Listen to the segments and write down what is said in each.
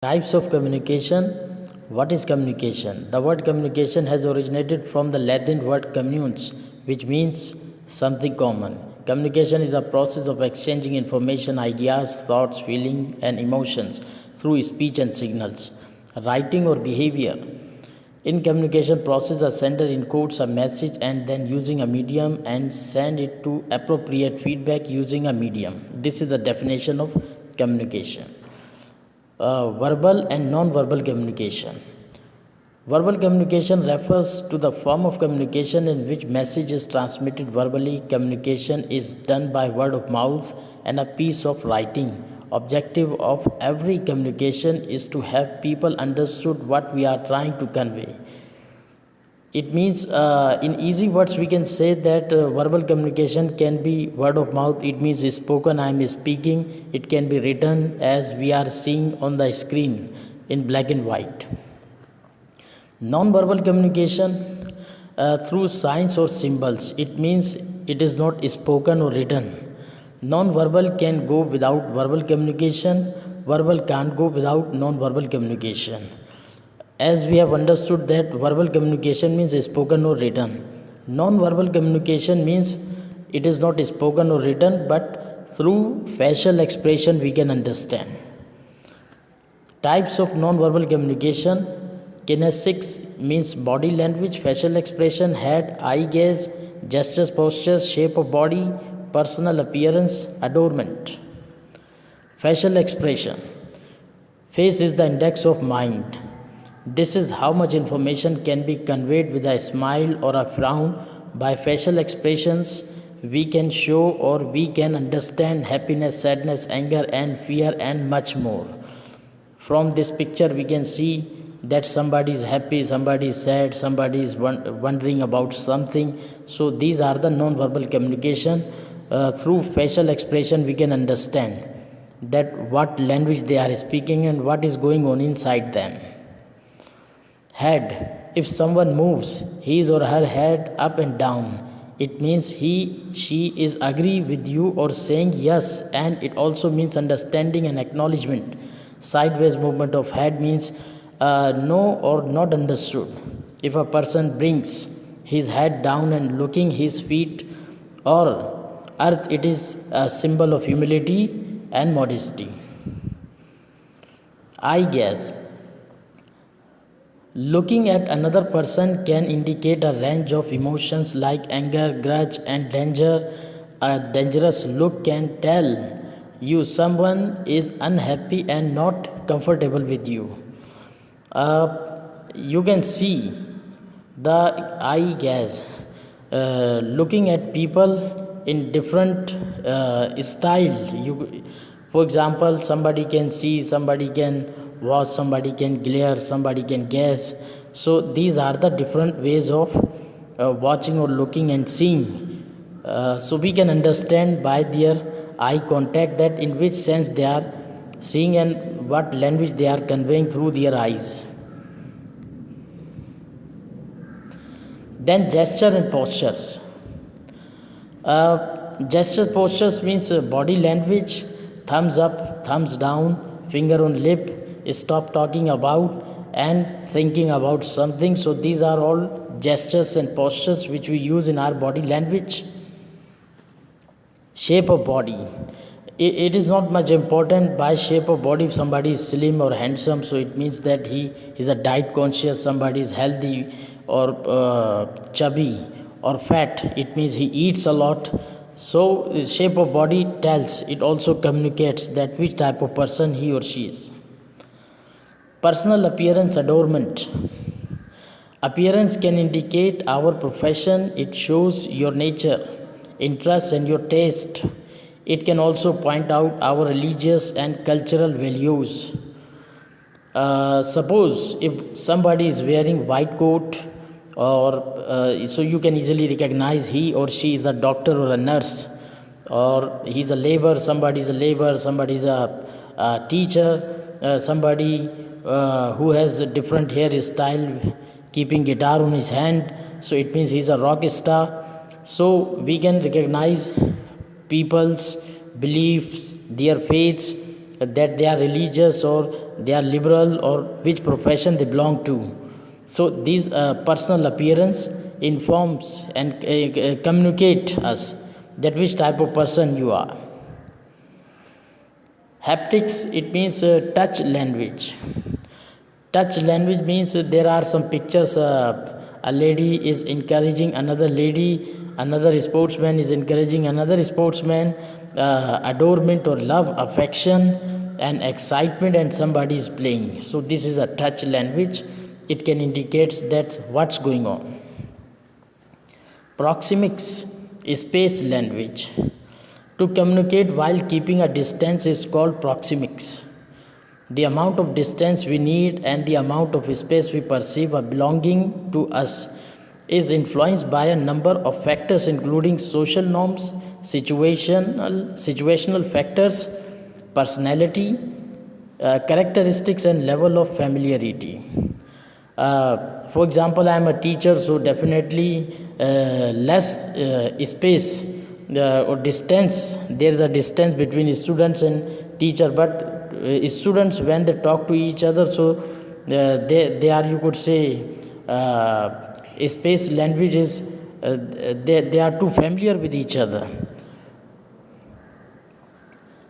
Types of communication. What is communication? The word communication has originated from the Latin word communes, which means something common. Communication is the process of exchanging information, ideas, thoughts, feelings, and emotions through speech and signals, writing, or behavior. In communication process, a sender encodes a message and then using a medium and send it to appropriate feedback using a medium. This is the definition of communication. Verbal and non-verbal communication. Verbal communication refers to the form of communication in which message is transmitted verbally. Communication is done by word of mouth and a piece of writing. Objective of every communication is to have people understood what we are trying to convey. It means, in easy words, we can say that verbal communication can be word of mouth. It means spoken, I am speaking. It can be written as we are seeing on the screen in black and white. Non-verbal communication through signs or symbols. It means it is not spoken or written. Non-verbal can go without verbal communication. Verbal can't go without non-verbal communication. As we have understood that verbal communication means spoken or written. Non-verbal communication means it is not spoken or written, but through facial expression we can understand. Types of non-verbal communication. Kinesics means body language, facial expression, head, eye gaze, gestures, postures, shape of body, personal appearance, adornment. Facial expression. Face is the index of mind. This is how much information can be conveyed with a smile or a frown. By facial expressions, we can show or we can understand happiness, sadness, anger, and fear, and much more. From this picture, we can see that somebody is happy, somebody is sad, somebody is wondering about something. So these are the non-verbal communication. Through facial expression, we can understand that what language they are speaking and what is going on inside them. Head. If someone moves his or her head up and down, it means she is agree with you or saying yes, and it also means understanding and acknowledgement. Sideways movement of head means no or not understood. If a person brings his head down and looking his feet or earth, it is a symbol of humility and modesty. Eye gaze. Looking at another person can indicate a range of emotions like anger, grudge, and danger. A dangerous look can tell you someone is unhappy and not comfortable with you. You can see the eye gaze, looking at people in different style. For example, somebody can see, somebody can watch, somebody can glare, somebody can guess. So these are the different ways of watching or looking and seeing. So we can understand by their eye contact that in which sense they are seeing and what language they are conveying through their eyes. Then gesture and postures. Gesture postures means body language, thumbs up, thumbs down, finger on lip, stop talking about and thinking about something. So these are all gestures and postures which we use in our body language. Shape of body. It is not much important by shape of body if somebody is slim or handsome, so it means that he is a diet conscious. Somebody is healthy or chubby or fat, it means he eats a lot. So the shape of body tells, it also communicates that which type of person he or she is. Personal appearance, adornment. Appearance can indicate our profession. It shows your nature, interest, and your taste. It can also point out our religious and cultural values. Suppose if somebody is wearing white coat, or so you can easily recognize he or she is a doctor or a nurse, or he's a laborer, somebody is a laborer, somebody is a teacher, somebody who has a different hairstyle, keeping guitar on his hand, so it means he's a rock star. So we can recognize people's beliefs, their faiths that they are religious or they are liberal or which profession they belong to. So these personal appearance informs and communicate us that which type of person you are. Haptics, it means touch language. Touch language means there are some pictures. A lady is encouraging another lady, another sportsman is encouraging another sportsman, adornment or love, affection, and excitement, and somebody is playing. So this is a touch language. It can indicate that what's going on. Proxemics, space language. To communicate while keeping a distance is called proxemics. The amount of distance we need and the amount of space we perceive are belonging to us is influenced by a number of factors, including social norms, situational factors, personality, characteristics, and level of familiarity. For example, I am a teacher, so definitely less space or distance. There is a distance between students and teacher, but students, when they talk to each other, so they are, you could say, space language is they are too familiar with each other.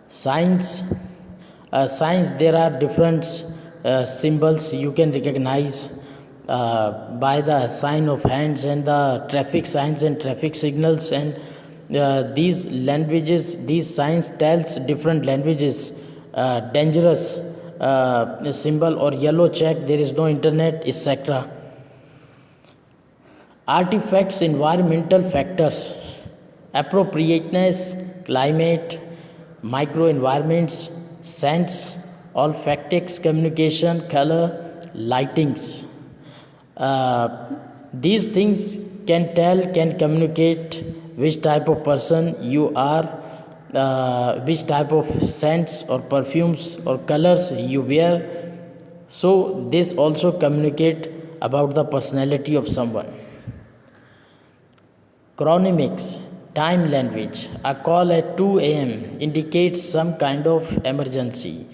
Science, there are different symbols you can recognize by the sign of hands and the traffic signs and traffic signals, and these languages, these signs tells different languages. Dangerous symbol or yellow check, there is no internet, etc. Artifacts, environmental factors, appropriateness, climate, microenvironments, scents, olfactics, communication, color, lightings. These things can communicate which type of person you are, which type of scents or perfumes or colors you wear. So this also communicate about the personality of someone. Chronemics, time language. A call at 2 a.m. indicates some kind of emergency.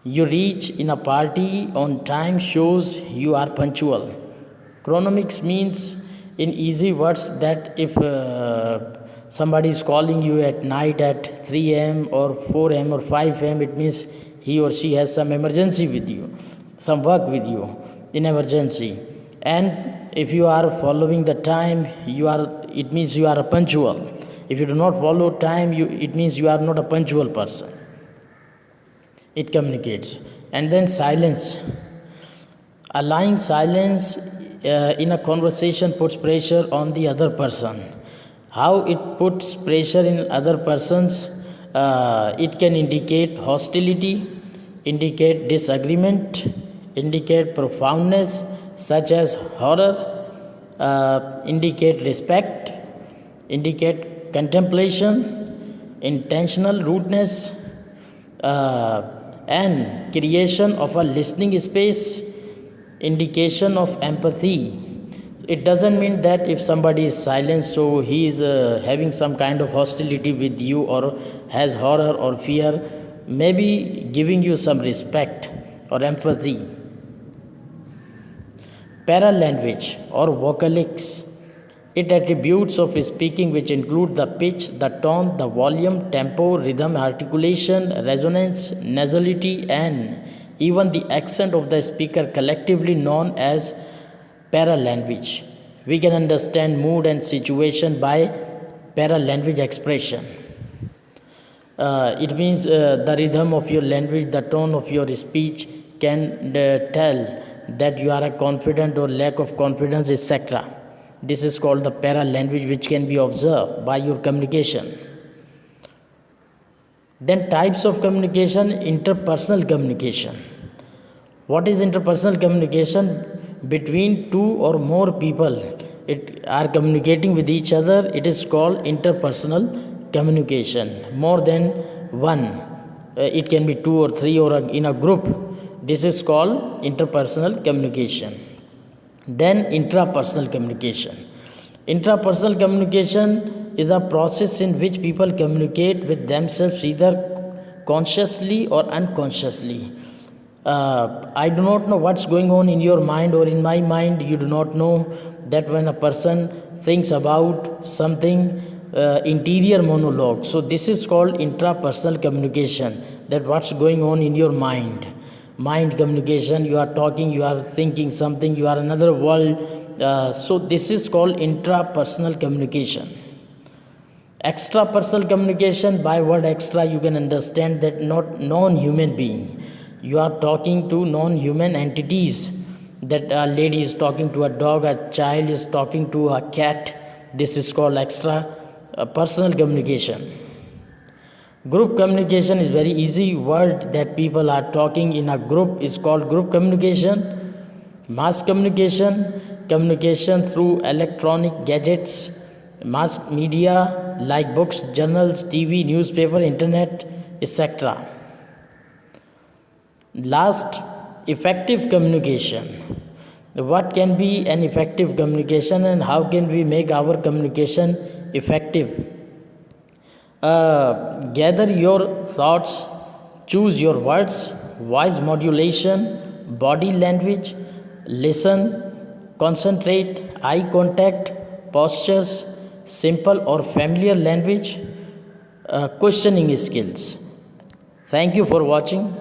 You reach in a party on time shows you are punctual. Chronomics means, in easy words, that if somebody is calling you at night at 3 a.m. or 4 a.m. or 5 a.m., it means he or she has some emergency with you, some work with you in emergency. And if you are following the time, it means you are a punctual. If you do not follow time, it means you are not a punctual person. It communicates. And then silence. Allowing silence in a conversation puts pressure on the other person. How it puts pressure in other persons? It can indicate hostility, indicate disagreement, indicate profoundness, such as horror, indicate respect, indicate contemplation, intentional rudeness, and creation of a listening space, indication of empathy. It doesn't mean that if somebody is silent, so he is having some kind of hostility with you or has horror or fear, maybe giving you some respect or empathy. Paralanguage or vocalics. It attributes of speaking which include the pitch, the tone, the volume, tempo, rhythm, articulation, resonance, nasality, and even the accent of the speaker, collectively known as paralanguage. We can understand mood and situation by paralanguage expression. It means the rhythm of your language, the tone of your speech can tell that you are a confident or lack of confidence, etc. This is called the paralanguage, which can be observed by your communication. Then types of communication, interpersonal communication. What is interpersonal communication? Between two or more people are communicating with each other, it is called interpersonal communication. More than one, it can be two or three or in a group. This is called interpersonal communication. Then intrapersonal communication. Intrapersonal communication is a process in which people communicate with themselves either consciously or unconsciously. I do not know what's going on in your mind or in my mind. You do not know that when a person thinks about something, interior monologue. So this is called intrapersonal communication, that what's going on in your mind communication. You are talking, you are thinking something, you are another world. So this is called intrapersonal communication. Extra personal communication, by word extra you can understand that not non-human being. You are talking to non-human entities, that a lady is talking to a dog, a child is talking to a cat. This is called extra personal communication. Group communication is very easy word, that people are talking in a group is called group communication. Mass communication, communication through electronic gadgets, mass media like books, journals, TV, newspaper, internet, etc. Last, effective communication. What can be an effective communication and how can we make our communication effective? Gather your thoughts, choose your words, voice modulation, body language, listen, concentrate, eye contact, postures, simple or familiar language, questioning skills. Thank you for watching.